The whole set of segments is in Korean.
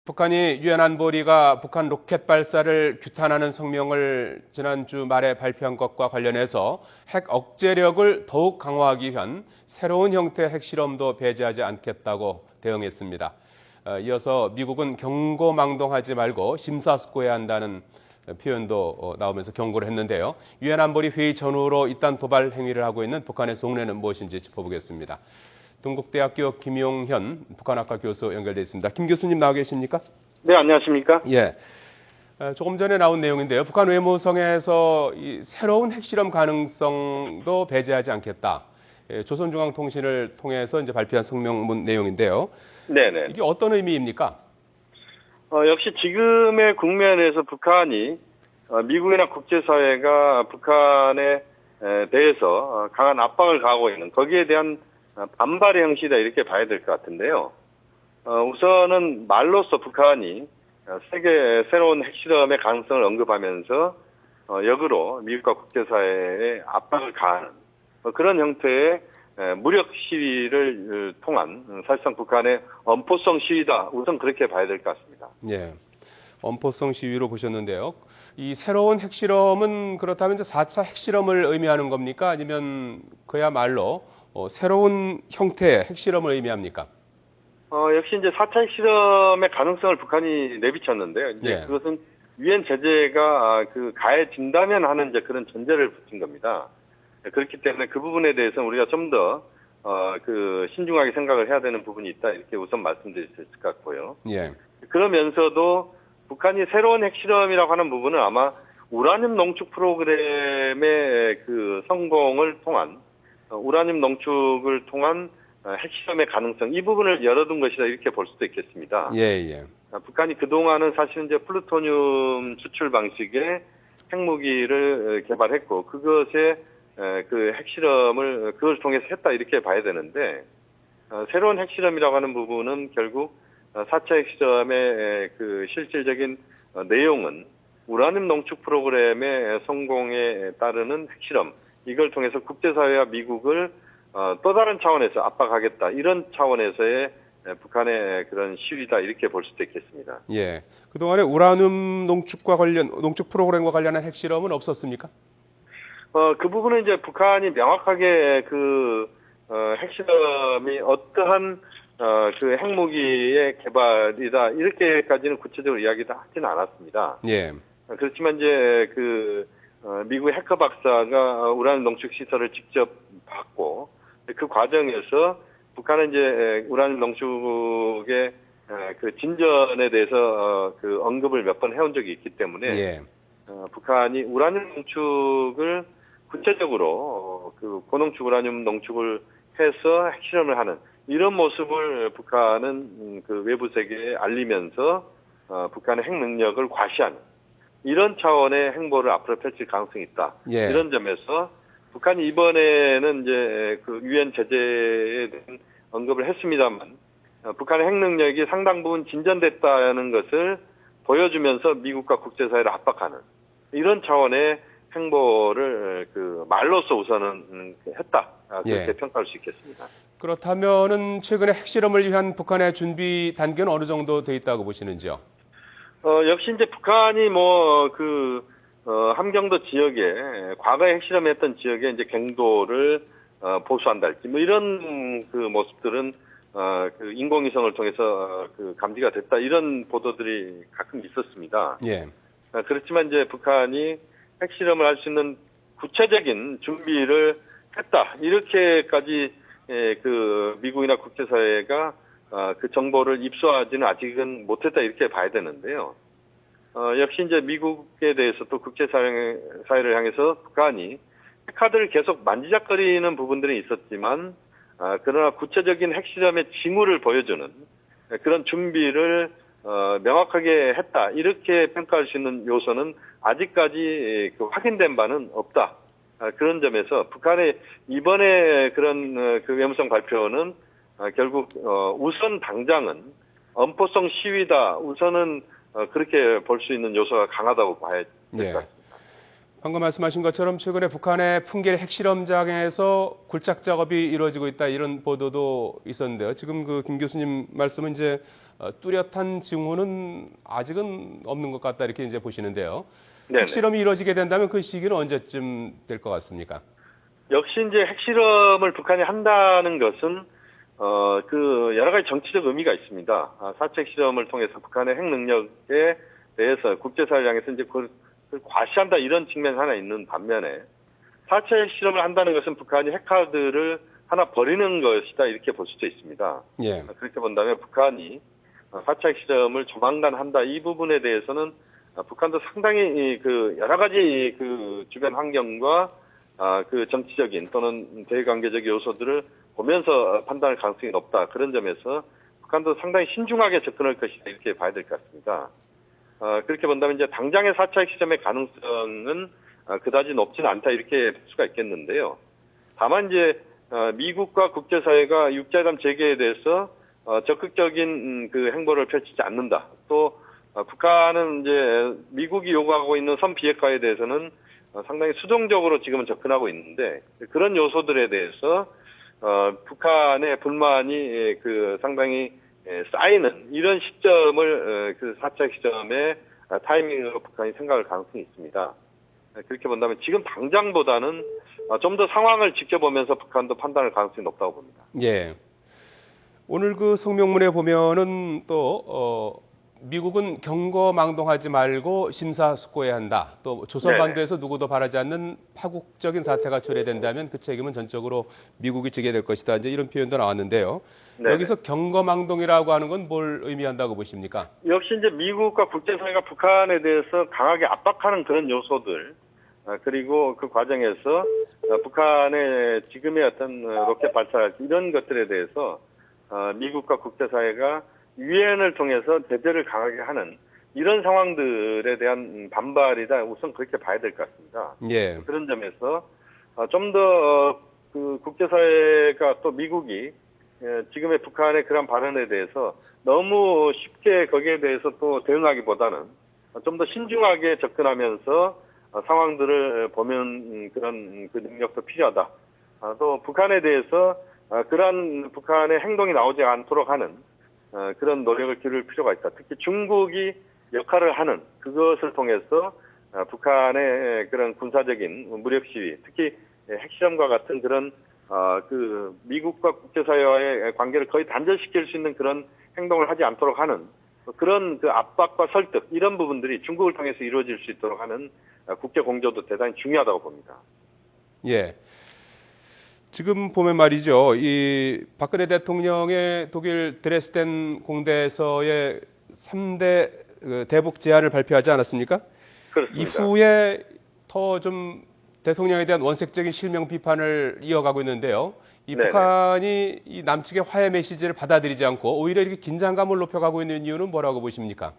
북한이 유엔 안보리가 북한 로켓 발사를 규탄하는 성명을 지난주 말에 발표한 것과 관련해서 핵 억제력을 더욱 강화하기 위한 새로운 형태의 핵실험도 배제하지 않겠다고 대응했습니다. 이어서 미국은 경고망동하지 말고 심사숙고해야 한다는 표현도 나오면서 경고를 했는데요. 유엔 안보리 회의 전후로 이딴 도발 행위를 하고 있는 북한의 속내는 무엇인지 짚어보겠습니다. 동국대학교 김용현 북한학과 교수 연결돼 있습니다. 김 교수님 나와 계십니까? 네, 안녕하십니까? 예. 조금 전에 나온 내용인데요. 북한 외무성에서 이 새로운 핵실험 가능성도 배제하지 않겠다. 조선중앙통신을 통해서 이제 발표한 성명문 내용인데요. 네네. 이게 어떤 의미입니까? 역시 지금의 국면에서 북한이 미국이나 국제사회가 북한에 대해서 강한 압박을 가하고 있는 거기에 대한 반발의 형식이다 이렇게 봐야 될 것 같은데요. 우선은 말로써 북한이 세계 새로운 핵실험의 가능성을 언급하면서 역으로 미국과 국제사회에 압박을 가하는 그런 형태의 무력 시위를 통한 사실상 북한의 엄포성 시위다. 우선 그렇게 봐야 될 것 같습니다. 예. 엄포성 시위로 보셨는데요. 이 새로운 핵실험은 그렇다면 이제 4차 핵실험을 의미하는 겁니까? 아니면 그야말로 새로운 형태의 핵실험을 의미합니까? 역시 이제 4차 핵실험의 가능성을 북한이 내비쳤는데요. 이제 예. 그것은 유엔 제재가 가해진다면 하는 이제 그런 전제를 붙인 겁니다. 그렇기 때문에 그 부분에 대해서는 우리가 좀 더 신중하게 생각을 해야 되는 부분이 있다 이렇게 우선 말씀드릴 수 있을 것 같고요. 예. 그러면서도 북한이 새로운 핵실험이라고 하는 부분은 아마 우라늄 농축 프로그램의 성공을 통한 우라늄 농축을 통한 핵실험의 가능성 이 부분을 열어둔 것이다 이렇게 볼 수도 있겠습니다. 예. 북한이 그동안은 사실은 이제 플루토늄 수출 방식의 핵무기를 개발했고 그것의 핵실험을 그걸 통해서 했다 이렇게 봐야 되는데 새로운 핵실험이라고 하는 부분은 결국 4차 핵실험의 실질적인 내용은 우라늄 농축 프로그램의 성공에 따르는 핵실험 이걸 통해서 국제사회와 미국을 또 다른 차원에서 압박하겠다 이런 차원에서의 북한의 그런 시위다 이렇게 볼 수도 있겠습니다. 예. 그동안에 우라늄 농축 프로그램과 관련한 핵실험은 없었습니까? 그 부분은 이제 북한이 명확하게 핵실험이 어떠한 핵무기의 개발이다 이렇게까지는 구체적으로 이야기도 하지는 않았습니다. 예. 그렇지만 이제 미국의 해커 박사가 우라늄 농축 시설을 직접 봤고 그 과정에서 북한은 이제 우라늄 농축의 진전에 대해서 언급을 몇 번 해온 적이 있기 때문에 예. 북한이 우라늄 농축을 구체적으로 고농축 우라늄 농축을 해서 핵실험을 하는 이런 모습을 북한은 외부 세계에 알리면서 북한의 핵 능력을 과시하는 이런 차원의 행보를 앞으로 펼칠 가능성이 있다. 예. 이런 점에서 북한이 이번에는 이제 유엔 제재에 대한 언급을 했습니다만 북한의 핵 능력이 상당 부분 진전됐다는 것을 보여주면서 미국과 국제사회를 압박하는 이런 차원의 행보를 말로써 우선은 했다. 그렇게 예. 평가할 수 있겠습니다. 그렇다면은 최근에 핵실험을 위한 북한의 준비 단계는 어느 정도 돼 있다고 보시는지요? 역시 이제 북한이 함경도 지역에 과거에 핵실험했던 지역에 이제 갱도를 보수한달지 이런 모습들은 인공위성을 통해서 감지가 됐다 이런 보도들이 가끔 있었습니다. 예. 그렇지만 이제 북한이 핵실험을 할 수 있는 구체적인 준비를 했다 이렇게까지 미국이나 국제사회가 그 정보를 입수하지는 아직은 못했다 이렇게 봐야 되는데요. 역시 이제 미국에 대해서 또 국제사회를 향해서 북한이 핵카드를 계속 만지작거리는 부분들이 있었지만 그러나 구체적인 핵실험의 징후를 보여주는 그런 준비를 명확하게 했다 이렇게 평가할 수 있는 요소는 아직까지 확인된 바는 없다. 그런 점에서 북한의 이번에 그런 외무성 발표는 결국 우선 당장은 엄포성 시위다. 우선은 그렇게 볼 수 있는 요소가 강하다고 봐야 될 것 같습니다. 방금 말씀하신 것처럼 최근에 북한의 풍계리 핵실험장에서 굴착 작업이 이루어지고 있다 이런 보도도 있었는데요. 지금 그 김 교수님 말씀은 이제 뚜렷한 징후는 아직은 없는 것 같다 이렇게 이제 보시는데요. 네네. 핵실험이 이루어지게 된다면 그 시기는 언제쯤 될 것 같습니까? 역시 이제 핵실험을 북한이 한다는 것은 그 여러 가지 정치적 의미가 있습니다. 4차 핵실험을 통해서 북한의 핵 능력에 대해서 국제사회를 향해서 이제 그걸 과시한다 이런 측면이 하나 있는 반면에 4차 핵실험을 한다는 것은 북한이 핵카드를 하나 버리는 것이다 이렇게 볼 수도 있습니다. 예. 그렇게 본다면 북한이 4차 핵실험을 조만간 한다 이 부분에 대해서는 북한도 상당히 그 여러 가지 그 주변 환경과 그 정치적인 또는 대외관계적 요소들을 보면서 판단할 가능성이 높다. 그런 점에서 북한도 상당히 신중하게 접근할 것이다. 이렇게 봐야 될 것 같습니다. 그렇게 본다면 이제 당장의 4차 핵실험의 가능성은 그다지 높지는 않다. 이렇게 볼 수가 있겠는데요. 다만 이제 미국과 국제사회가 육자회담 재개에 대해서 적극적인 그 행보를 펼치지 않는다. 또 북한은 이제 미국이 요구하고 있는 선 비핵화에 대해서는 상당히 수동적으로 지금은 접근하고 있는데 그런 요소들에 대해서 북한의 불만이 그 상당히 쌓이는 이런 시점을 그 4차 시점의 타이밍으로 북한이 생각할 가능성이 있습니다. 그렇게 본다면 지금 당장보다는 좀 더 상황을 지켜보면서 북한도 판단할 가능성이 높다고 봅니다. 예. 오늘 그 성명문에 보면은 또 미국은 경거망동하지 말고 심사숙고해야 한다. 또 조선반도에서 누구도 바라지 않는 파국적인 사태가 초래된다면 그 책임은 전적으로 미국이 지게 될 것이다. 이제 이런 표현도 나왔는데요. 네네. 여기서 경거망동이라고 하는 건 뭘 의미한다고 보십니까? 역시 이제 미국과 국제사회가 북한에 대해서 강하게 압박하는 그런 요소들, 그리고 그 과정에서 북한의 지금의 어떤 로켓 발사 이런 것들에 대해서 미국과 국제사회가 유엔을 통해서 제재를 강하게 하는 이런 상황들에 대한 반발이다. 우선 그렇게 봐야 될 것 같습니다. 예. 그런 점에서 좀 더 그 국제사회가 또 미국이 지금의 북한의 그런 발언에 대해서 너무 쉽게 거기에 대해서 또 대응하기보다는 좀 더 신중하게 접근하면서 상황들을 보면 그런 그 능력도 필요하다. 또 북한에 대해서 그러한 북한의 행동이 나오지 않도록 하는 그런 노력을 기울일 필요가 있다. 특히 중국이 역할을 하는 그것을 통해서 북한의 그런 군사적인 무력 시위, 특히 핵실험과 같은 그런 그 미국과 국제사회와의 관계를 거의 단절시킬 수 있는 그런 행동을 하지 않도록 하는 그런 그 압박과 설득 이런 부분들이 중국을 통해서 이루어질 수 있도록 하는 국제 공조도 대단히 중요하다고 봅니다. 예. 지금 보면 말이죠. 이 박근혜 대통령의 독일 드레스덴 공대에서의 3대 대북 제안을 발표하지 않았습니까? 그렇습니다. 이후에 더 좀 대통령에 대한 원색적인 실명 비판을 이어가고 있는데요. 이 네네. 북한이 이 남측의 화해 메시지를 받아들이지 않고 오히려 이렇게 긴장감을 높여가고 있는 이유는 뭐라고 보십니까?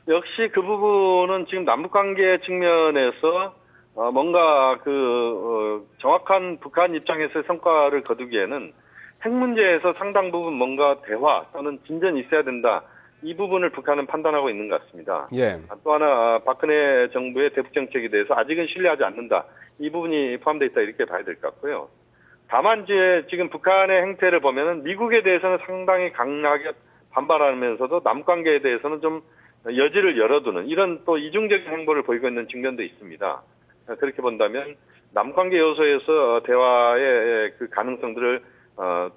역시 그 부분은 지금 남북관계 측면에서 뭔가 정확한 북한 입장에서의 성과를 거두기에는 핵 문제에서 상당 부분 뭔가 대화 또는 진전이 있어야 된다. 이 부분을 북한은 판단하고 있는 것 같습니다. 예. 또 하나 박근혜 정부의 대북 정책에 대해서 아직은 신뢰하지 않는다. 이 부분이 포함되어 있다 이렇게 봐야 될 것 같고요. 다만 이제 지금 북한의 행태를 보면은 미국에 대해서는 상당히 강하게 반발하면서도 남관계에 대해서는 좀 여지를 열어두는 이런 또 이중적인 행보를 보이고 있는 측면도 있습니다. 그렇게 본다면 남관계 요소에서 대화의 그 가능성들을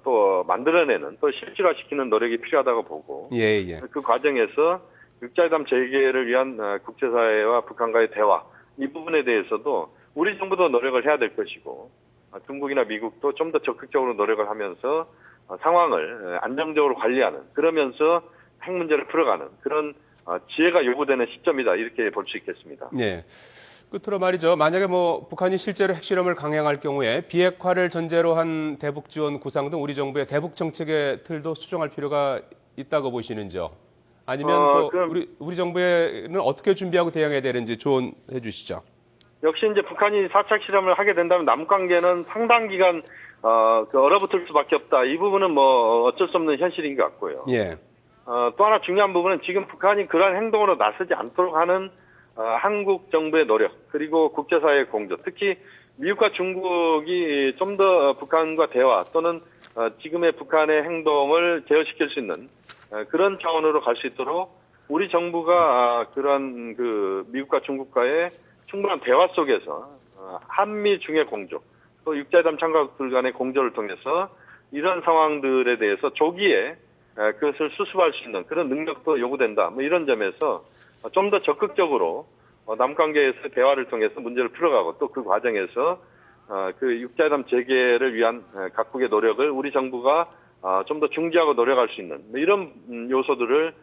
또 만들어내는 또 실질화시키는 노력이 필요하다고 보고 예, 예. 그 과정에서 육자회담 재개를 위한 국제사회와 북한과의 대화 이 부분에 대해서도 우리 정부도 노력을 해야 될 것이고 중국이나 미국도 좀 더 적극적으로 노력을 하면서 상황을 안정적으로 관리하는 그러면서 핵 문제를 풀어가는 그런 지혜가 요구되는 시점이다 이렇게 볼 수 있겠습니다. 예. 끝으로 말이죠. 만약에 북한이 실제로 핵실험을 강행할 경우에 비핵화를 전제로 한 대북 지원 구상 등 우리 정부의 대북 정책의 틀도 수정할 필요가 있다고 보시는지요? 아니면 우리 정부에는 어떻게 준비하고 대응해야 되는지 조언해 주시죠. 역시 이제 북한이 4차 실험을 하게 된다면 남관계는 상당 기간 얼어붙을 수밖에 없다. 이 부분은 어쩔 수 없는 현실인 것 같고요. 예. 또 하나 중요한 부분은 지금 북한이 그러한 행동으로 나서지 않도록 하는 한국 정부의 노력 그리고 국제사회의 공조, 특히 미국과 중국이 좀 더 북한과 대화 또는 지금의 북한의 행동을 제어시킬 수 있는 그런 차원으로 갈 수 있도록 우리 정부가 그런 미국과 중국과의 충분한 대화 속에서 한미 중의 공조, 또 육자회담 참가국들 간의 공조를 통해서 이런 상황들에 대해서 조기에 그것을 수습할 수 있는 그런 능력도 요구된다. 뭐 이런 점에서 좀 더 적극적으로 남관계에서 대화를 통해서 문제를 풀어가고 또 그 과정에서 그 육자회담 재개를 위한 각국의 노력을 우리 정부가 좀 더 중지하고 노력할 수 있는 뭐 이런 요소들을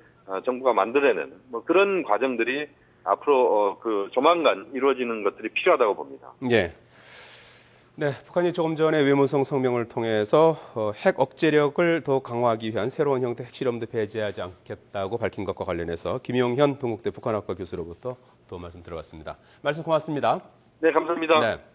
정부가 만들어내는 뭐 그런 과정들이 앞으로 조만간 이루어지는 것들이 필요하다고 봅니다. 예. 네, 북한이 조금 전에 외무성 성명을 통해서 핵 억제력을 더 강화하기 위한 새로운 형태 핵실험도 배제하지 않겠다고 밝힌 것과 관련해서 김용현 동국대 북한학과 교수로부터 또 말씀 들어봤습니다. 말씀 고맙습니다. 네, 감사합니다. 네.